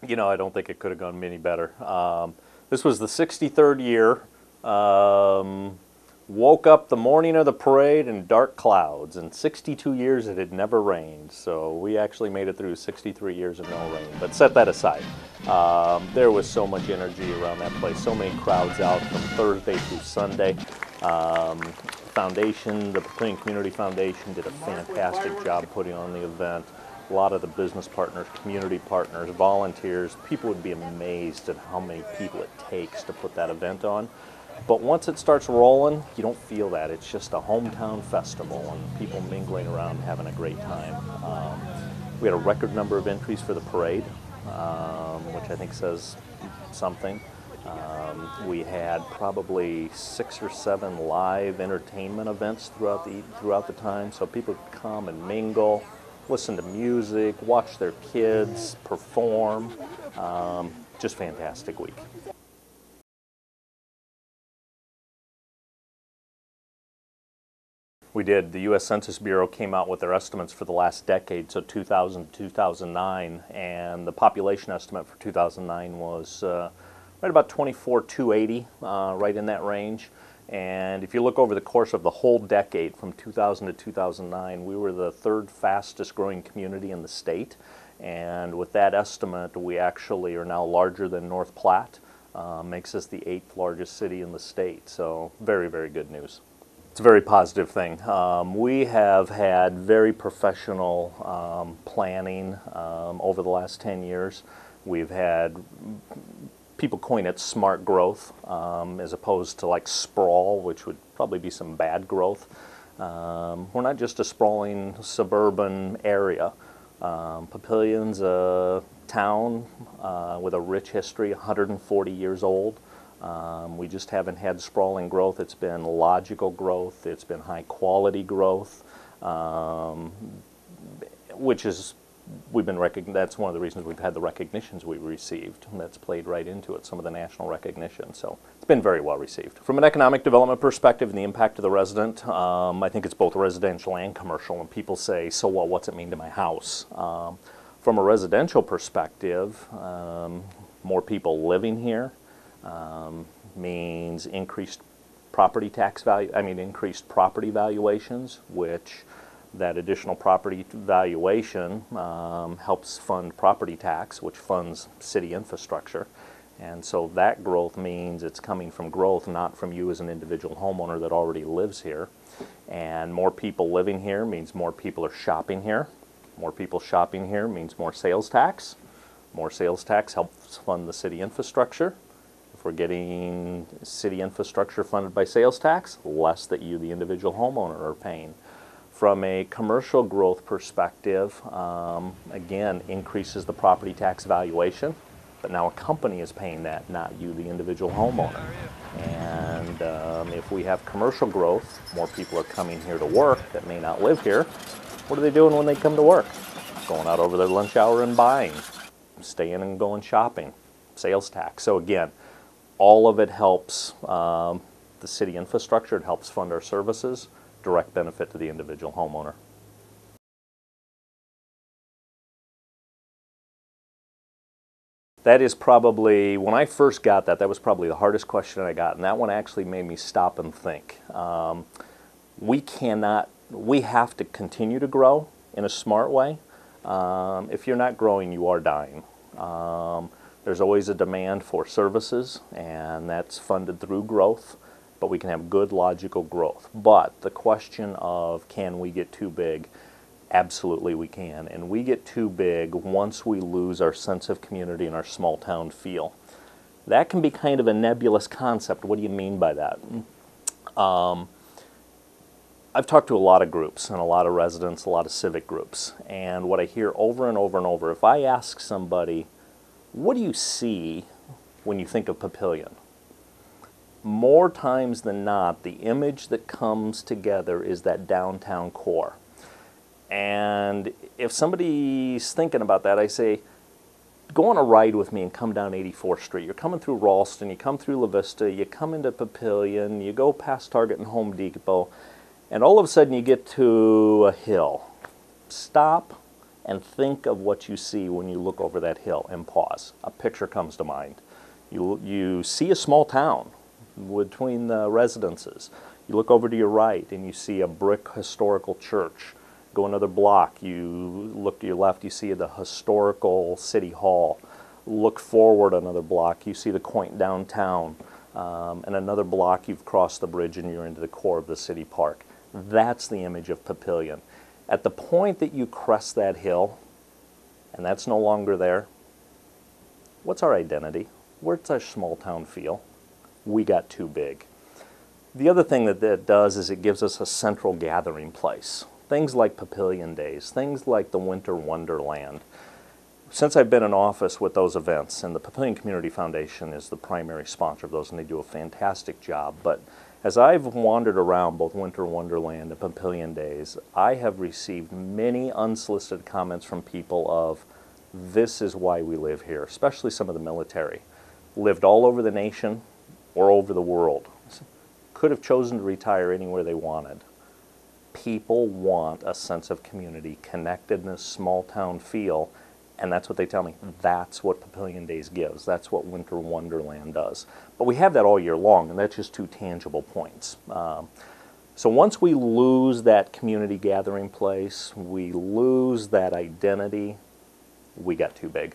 You know, I don't think it could have gone any better. This was the 63rd year. Woke up the morning of the parade in dark clouds. In 62 years it had never rained, so we actually made it through 63 years of no rain. But set that aside. There was so much energy around that place, so many crowds out from Thursday through Sunday. Foundation, the Papillion Community Foundation, did a fantastic job putting on the event. A lot of the business partners, community partners, volunteers, people would be amazed at how many people it takes to put that event on. But once it starts rolling, you don't feel that. It's just a hometown festival and people mingling around having a great time. We had a record number of entries for the parade, which I think says something. We had probably 6 or 7 live entertainment events throughout the time, so people could come and mingle, listen to music, watch their kids perform. Just fantastic week. We did. The U.S. Census Bureau came out with their estimates for the last decade, so 2000 to 2009, and the population estimate for 2009 was right about 24,280, right in that range. And if you look over the course of the whole decade, from 2000 to 2009, we were the 3rd fastest growing community in the state. And with that estimate, we actually are now larger than North Platte, makes us the 8th largest city in the state. So very, very good news. It's a very positive thing. We have had very professional planning over the last 10 years. We've had, people coin it smart growth, as opposed to like sprawl, which would probably be some bad growth. We're not just a sprawling suburban area. Papillion's a town with a rich history, 140 years old. We just haven't had sprawling growth. It's been logical growth. It's been high quality growth, which is, that's one of the reasons we've had the recognitions we received. That's played right into it, some of the national recognition. So it's been very well received. From an economic development perspective and the impact to the resident, I think it's both residential and commercial. When people say, so well, what's it mean to my house? From a residential perspective, more people living here means increased property tax value, increased property valuations, which that additional property valuation helps fund property tax, which funds city infrastructure. And so that growth means it's coming from growth, not from you as an individual homeowner that already lives here. And more people living here means more people are shopping here. More people shopping here means more sales tax. More sales tax helps fund the city infrastructure. If we're getting city infrastructure funded by sales tax, less that you, the individual homeowner, are paying. From a commercial growth perspective, again, increases the property tax valuation, but now a company is paying that, not you, the individual homeowner. And if we have commercial growth, more people are coming here to work that may not live here. What are they doing when they come to work? Going out over their lunch hour and buying, staying and going shopping, sales tax. So again, all of it helps the city infrastructure. It helps fund our services. Direct benefit to the individual homeowner. That is probably, when I first got that, that was probably the hardest question I got, and that one actually made me stop and think. We have to continue to grow in a smart way. If you're not growing, you are dying. There's always a demand for services, and that's funded through growth. But we can have good logical growth. But the question of, can we get too big? Absolutely we can. And we get too big once we lose our sense of community and our small town feel. That can be kind of a nebulous concept. What do you mean by that? I've talked to a lot of groups and a lot of residents, a lot of civic groups. And what I hear over and over and over, if I ask somebody, what do you see when you think of Papillion? More times than not, the image that comes together is that downtown core. And if somebody's thinking about that, I say, go on a ride with me and come down 84th Street. You're coming through Ralston, you come through La Vista, you come into Papillion, you go past Target and Home Depot, and all of a sudden you get to a hill. Stop and think of what you see when you look over that hill and pause. A picture comes to mind. You see a small town between the residences. You look over to your right and you see a brick historical church. Go another block, you look to your left, you see the historical city hall. Look forward another block, you see the quaint downtown. And another block, you've crossed the bridge and you're into the core of the city park. That's the image of Papillion. At the point that you crest that hill, and that's no longer there, what's our identity? Where's our small town feel? We got too big. The other thing that that does is it gives us a central gathering place. Things like Papillion Days, things like the Winter Wonderland. Since I've been in office with those events, and the Papillion Community Foundation is the primary sponsor of those, and they do a fantastic job, but as I've wandered around both Winter Wonderland and Papillion Days, I have received many unsolicited comments from people of, this is why we live here, especially some of the military. Lived all over the nation or over the world. Could have chosen to retire anywhere they wanted. People want a sense of community, connectedness, small town feel, and that's what they tell me. That's what Papillion Days gives. That's what Winter Wonderland does. But we have that all year long, and that's just two tangible points. So once we lose that community gathering place, we lose that identity, we got too big.